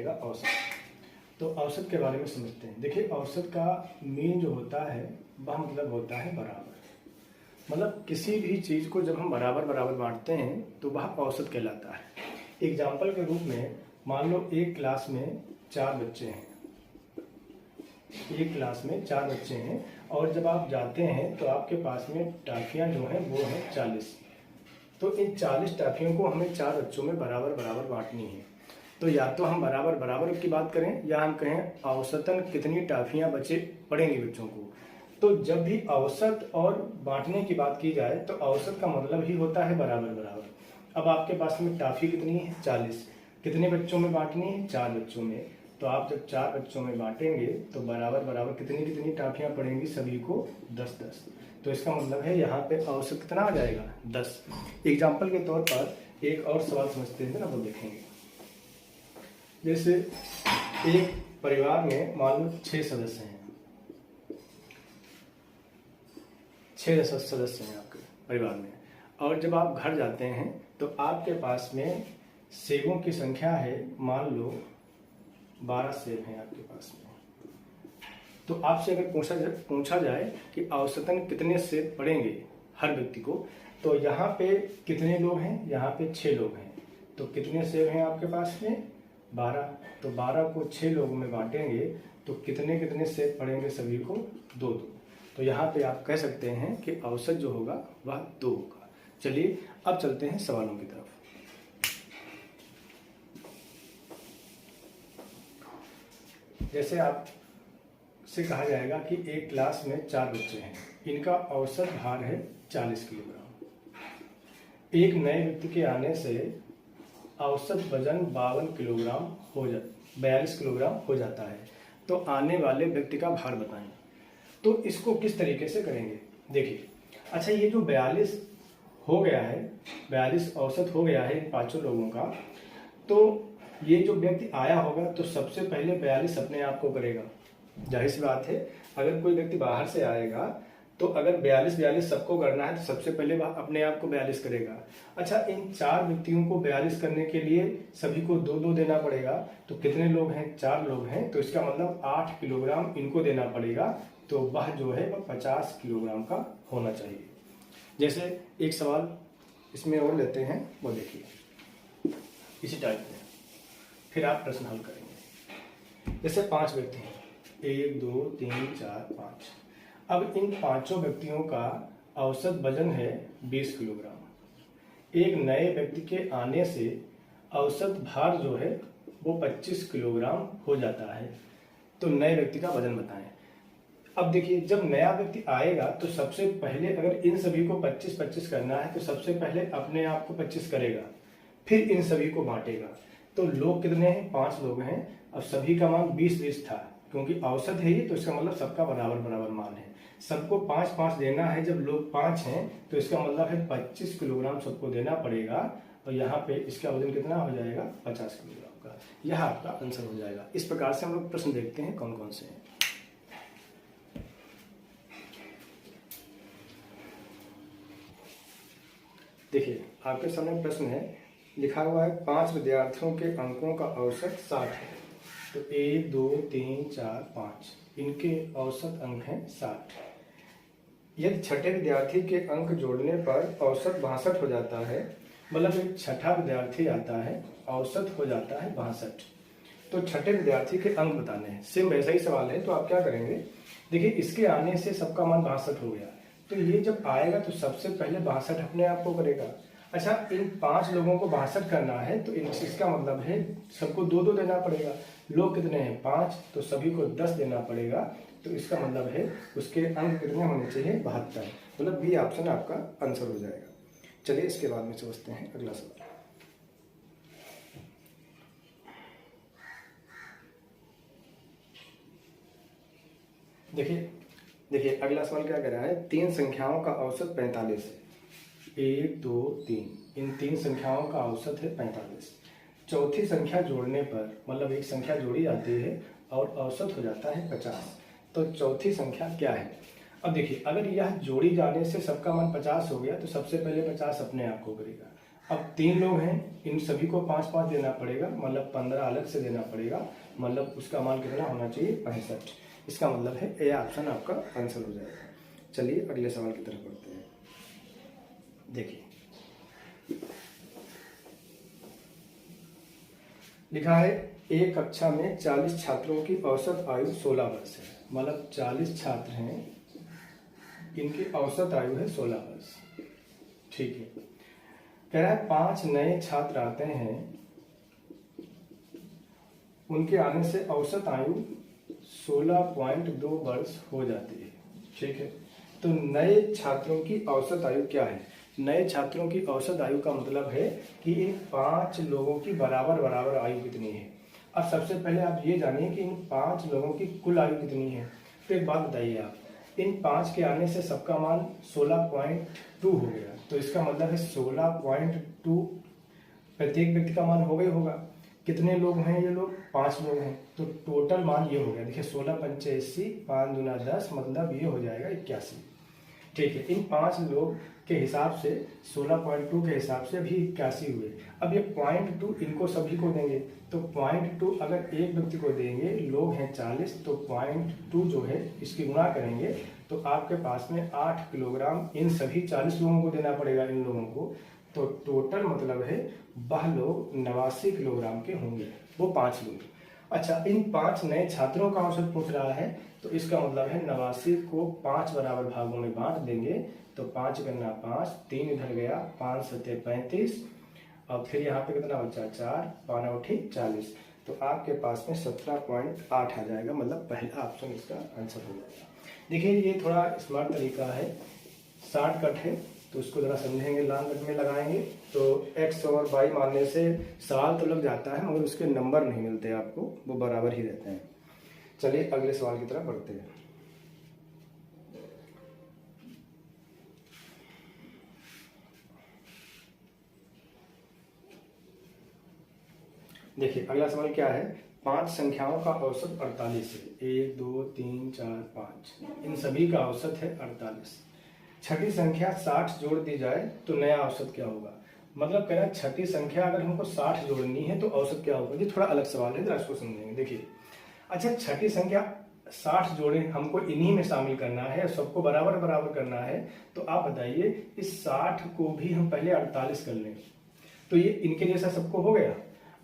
औसत। तो औसत के बारे में समझते हैं। देखिए, औसत का मीन जो होता है वह मतलब होता है बराबर। मतलब किसी भी चीज़ को जब हम बराबर बराबर बांटते हैं तो वह औसत कहलाता है। एग्जाम्पल के रूप में मान लो एक क्लास में 4 बच्चे हैं, एक क्लास में 4 बच्चे हैं और जब आप जाते हैं तो आपके पास में टाफियाँ जो हैं वो हैं 40। तो इन 40 टाफियों को हमें 4 बच्चों में बराबर बराबर बांटनी है। तो या तो हम बराबर बराबर की बात करें या हम कहें औसतन कितनी टाफियां बचे पड़ेंगी बच्चों को। तो जब भी औसत और बांटने की बात की जाए तो औसत का मतलब ही होता है बराबर बराबर। अब आपके पास में टाफी कितनी है 40, कितने बच्चों में बांटनी है 4 बच्चों में। तो आप जब 4 बच्चों में बांटेंगे तो बराबर बराबर कितनी कितनी टाफियां पड़ेंगी सभी को 10-10। तो इसका मतलब है यहाँ पे औसत कितना आ जाएगा 10। एग्जाम्पल के तौर पर एक और सवाल समझते हैं ना, वो देखेंगे। जैसे एक परिवार में मान लो 6 सदस्य हैं, 6 सदस्य हैं आपके परिवार में। और जब आप घर जाते हैं तो आपके पास में सेबों की संख्या है, मान लो 12 सेब हैं आपके पास में। तो आपसे अगर पूछा जाए कि औसतन कितने सेब पड़ेंगे हर व्यक्ति को, तो यहाँ पे कितने लोग हैं, यहाँ पे 6 लोग हैं। तो कितने सेब हैं आपके पास में 12। तो 12 को 6 लोगों में बांटेंगे तो कितने कितने सेब पड़ेंगे सभी को 2-2। तो यहाँ पे आप कह सकते हैं कि औसत जो होगा वह 2 होगा। चलिए अब चलते हैं सवालों की तरफ। जैसे आप से कहा जाएगा कि एक क्लास में 4 बच्चे हैं, इनका औसत भार है 40 किलोग्राम। एक नए व्यक्ति के आने से औसत वजन 42 किलोग्राम 42 किलोग्राम हो जाता है। तो आने वाले व्यक्ति का भार बताएं। तो इसको किस तरीके से करेंगे, देखिए। अच्छा, ये जो 42 हो गया है, 42 औसत हो गया है इन 5 लोगों का। तो ये जो व्यक्ति आया होगा तो सबसे पहले 42 अपने आप को करेगा। जाहिर सी बात है, अगर कोई व्यक्ति बाहर से आएगा तो अगर 42 सबको करना है तो सबसे पहले वह अपने आप को 42 करेगा। अच्छा, इन 4 व्यक्तियों को 42 करने के लिए सभी को 2-2 देना पड़ेगा। तो कितने लोग हैं, 4 लोग हैं। तो इसका मतलब 8 किलोग्राम इनको देना पड़ेगा। तो वह जो है वह 50 किलोग्राम का होना चाहिए। जैसे एक सवाल इसमें और लेते हैं, वो देखिए इसी टाइप में, फिर आप प्रश्न हल करेंगे। जैसे 5 व्यक्ति हैं, 1 2 3 4 5। अब इन 5 व्यक्तियों का औसत वजन है 20 किलोग्राम। एक नए व्यक्ति के आने से औसत भार जो है वो 25 किलोग्राम हो जाता है। तो नए व्यक्ति का वजन बताएं। अब देखिए, जब नया व्यक्ति आएगा तो सबसे पहले अगर इन सभी को 25-25 करना है तो सबसे पहले अपने आप को 25 करेगा, फिर इन सभी को बांटेगा। तो लोग कितने हैं, 5 लोग हैं। अब सभी का मान 20-20 था, क्योंकि औसत है ये, तो इसका मतलब सबका बराबर बराबर मान है। सबको 5-5 देना है। जब लोग 5 हैं तो इसका मतलब है 25 किलोग्राम सबको देना पड़ेगा। और यहाँ पे इसका वजन कितना हो जाएगा 50 किलोग्राम का। यह आपका आंसर हो जाएगा। इस प्रकार से हम लोग प्रश्न देखते हैं कौन कौन से हैं। देखिए, आपके सामने प्रश्न है, लिखा हुआ है 5 विद्यार्थियों के अंकों का औसत 60 है। तो 1 2 3 4 5 इनके औसत अंक हैं 60। यदि छठे विद्यार्थी के अंक जोड़ने पर औसत 62 हो जाता है, मतलब एक छठा विद्यार्थी आता है, औसत हो जाता है 62। तो छठे विद्यार्थी के अंक बताने हैं। सेम वैसा ही सवाल है। तो आप क्या करेंगे, देखिए इसके आने से सबका मान 62 हो गया। तो ये जब आएगा तो सबसे पहले 62 अपने आप को करेगा। अच्छा, इन 5 लोगों को 62 करना है तो इसका मतलब है सबको 2-2 देना पड़ेगा। लोग कितने हैं 5, तो सभी को 10 देना पड़ेगा। तो इसका मतलब है उसके अंक कितने होने चाहिए 72। मतलब बी ऑप्शन आपका आंसर हो जाएगा। चलिए इसके बाद में समझते हैं अगला सवाल। देखिए अगला सवाल क्या कह रहा है, 3 संख्याओं का औसत 45 है। 1 2 3, इन 3 संख्याओं का औसत है 45। चौथी संख्या जोड़ने पर, मतलब एक संख्या जोड़ी जाती है और औसत हो जाता है 50। तो चौथी संख्या क्या है। अब देखिए, अगर यह जोड़ी जाने से सबका मान 50 हो गया तो सबसे पहले 50 अपने आप को करेगा। अब 3 लोग हैं, इन सभी को 5-5 देना पड़ेगा, मतलब 15 अलग से देना पड़ेगा, मतलब उसका मान कितना होना चाहिए 65। इसका मतलब है ए ऑप्शन आपका आंसर हो जाएगा। चलिए अगले सवाल की तरफ बढ़ते हैं। देखिए लिखा है एक कक्षा में 40 छात्रों की औसत आयु 16 वर्ष है, मतलब 40 छात्र हैं, इनकी औसत आयु है 16 वर्ष। ठीक है, कह रहा है 5 नए छात्र आते हैं, उनके आने से औसत आयु 16.2 वर्ष हो जाती है। ठीक है, तो नए छात्रों की औसत आयु क्या है? नए छात्रों की औसत आयु का मतलब है कि इन 5 लोगों की बराबर बराबर आयु कितनी है। अब सबसे पहले आप ये जानिए कि इन 5 लोगों की कुल आयु कितनी है। तो एक बात बताइए आप, इन 5 के आने से सबका मान 16.2 हो गया, तो इसका मतलब है 16.2 प्रत्येक व्यक्ति का मान हो गया होगा। कितने लोग हैं ये लोग? 5 लोग हैं, तो टोटल मान ये हो गया। देखिए 16 पंचे 80, 5 दूना 10, मतलब ये हो जाएगा 81। ठीक है, इन 5 लोग के हिसाब से 16.2 के हिसाब से अभी 81 हुए। अब ये 0.2 इनको सभी को देंगे, तो 0.2 अगर एक व्यक्ति को देंगे, लोग हैं 40, तो 0.2 जो है इसकी गुणा करेंगे तो आपके पास में 8 किलोग्राम इन सभी 40 लोगों को देना पड़ेगा, इन लोगों को। तो टोटल मतलब है वह लोग 89 किलोग्राम के होंगे, वो 5 लोग। अच्छा, इन 5 नए छात्रों का औसत पूछ रहा है, तो इसका मतलब है 89 को 5 बराबर भागों में बांट देंगे, तो 5 गन्ना 5, 3 इधर गया, 5 सत्ते 35, और फिर यहाँ पे कितना बचा 4, 5 औठी 40, तो आपके पास में 17.8 आ जाएगा, मतलब पहला ऑप्शन इसका आंसर हो जाएगा। देखिए ये थोड़ा स्मार्ट तरीका है, शॉर्टकट है, तो उसको जरा समझेंगे, लॉन्ग में लगाएंगे तो x और y मानने से साल तो लग जाता है, मगर उसके नंबर नहीं मिलते आपको, वो बराबर ही रहते हैं। चलिए अगले सवाल की तरफ बढ़ते हैं। देखिए अगला सवाल क्या है? 5 संख्याओं का औसत 48 है, 1 2 3 4 5, इन सभी का औसत है 48। छठी संख्या 60 जोड़ दी जाए तो नया औसत क्या होगा? मतलब कह रहा है छठी संख्या अगर हमको 60 जोड़नी है तो औसत क्या होगा। ये थोड़ा अलग सवाल है, जरा इसको समझेंगे। देखिए अच्छा, छठी संख्या 60 जोड़े हमको इन्हीं में शामिल करना है, सबको बराबर बराबर करना है, तो आप बताइए इस 60 को भी हम पहले 48 कर लें, तो ये इनके जैसा सबको हो गया।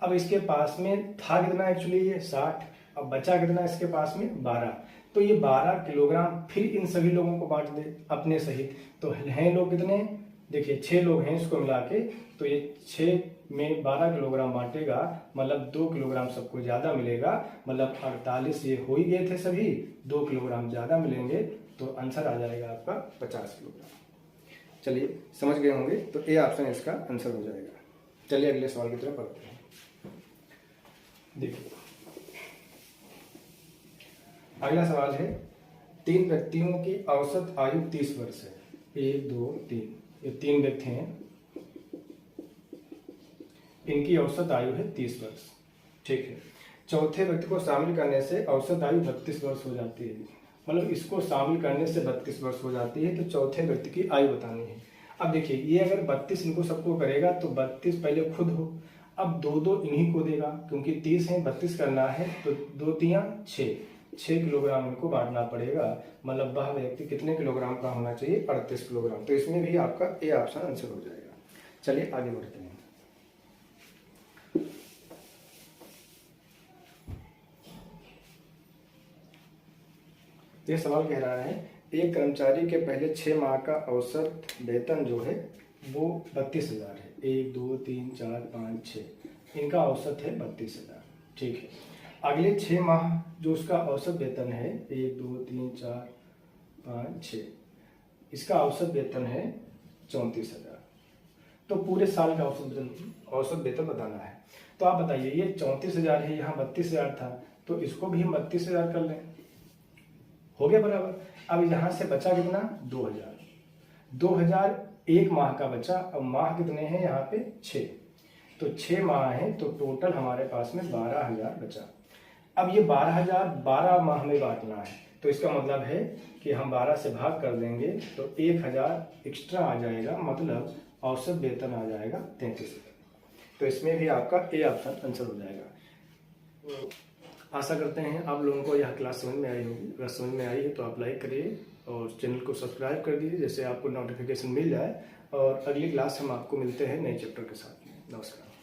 अब इसके पास में था कितना एक्चुअली ये 60, अब बचा कितना इसके पास में 12, तो ये 12 किलोग्राम फिर इन सभी लोगों को बांट दे अपने सहित। तो हैं लोग कितने? देखिए 6 लोग हैं इसको मिला के, तो ये 6 में 12 किलोग्राम बांटेगा, मतलब 2 किलोग्राम सबको ज़्यादा मिलेगा, मतलब 48 ये हो ही गए थे सभी, 2 किलोग्राम ज़्यादा मिलेंगे, तो आंसर आ जाएगा आपका 50 किलोग्राम। चलिए समझ गए होंगे, तो ए ऑप्शन इसका आंसर हो जाएगा। चलिए अगले सवाल की तरफ बढ़ते हैं। देखिए अगला सवाल है, 3 व्यक्तियों की औसत आयु 30 वर्ष है, 1 2 3, ये 3 व्यक्ति हैं, इनकी औसत आयु है 30 वर्ष। ठीक है, चौथे व्यक्ति को शामिल करने से औसत आयु 32 वर्ष हो जाती है, मतलब इसको शामिल करने से 32 वर्ष हो जाती है, तो चौथे व्यक्ति की आयु बतानी है। अब देखिए ये अगर 32 इनको सबको करेगा तो 32 पहले खुद हो, अब 2 इन्हीं को देगा, क्योंकि 30 है 32 करना है, तो 2 तियां 6 किलोग्राम इनको बांटना पड़ेगा, मतलब वह व्यक्ति कितने किलोग्राम का होना चाहिए? 38 किलोग्राम। तो इसमें भी आपका ए ऑप्शन आंसर हो जाएगा। चलिए आगे बढ़ते हैं। ये सवाल कह रहा है, एक कर्मचारी के पहले 6 माह का औसत वेतन जो है वो 32,000 है, 1 2 3 4 5 6, इनका औसत है 32,000। ठीक है, अगले 6 माह जो उसका औसत वेतन है 1 2 3 4 5 6, इसका औसत वेतन है 34,000। तो पूरे साल का औसत वेतन बताना है। तो आप बताइए ये 34,000 है, यहाँ 32,000 था, तो इसको भी हम 32,000 कर लें, हो गया बराबर। अब यहाँ से बचा कितना? 2,000 एक माह का बचा। अब माह कितने हैं यहाँ पे? 6, तो 6 माह हैं, तो टोटल हमारे पास में 12,000 बचा। अब ये 12,000 12 माह में बांटना है, तो इसका मतलब है कि हम 12 से भाग कर देंगे तो 1,000 एक्स्ट्रा आ जाएगा, मतलब औसत वेतन आ जाएगा 33,000। तो इसमें भी आपका ए ऑप्शन आंसर हो जाएगा। आशा करते हैं आप लोगों को यह क्लास समझ में आई होगी। अगर समझ में आई है तो आप लाइक करिए और चैनल को सब्सक्राइब कर दीजिए, जिससे आपको नोटिफिकेशन मिल जाए। और अगली क्लास हम आपको मिलते हैं नए चैप्टर के साथ। नमस्कार।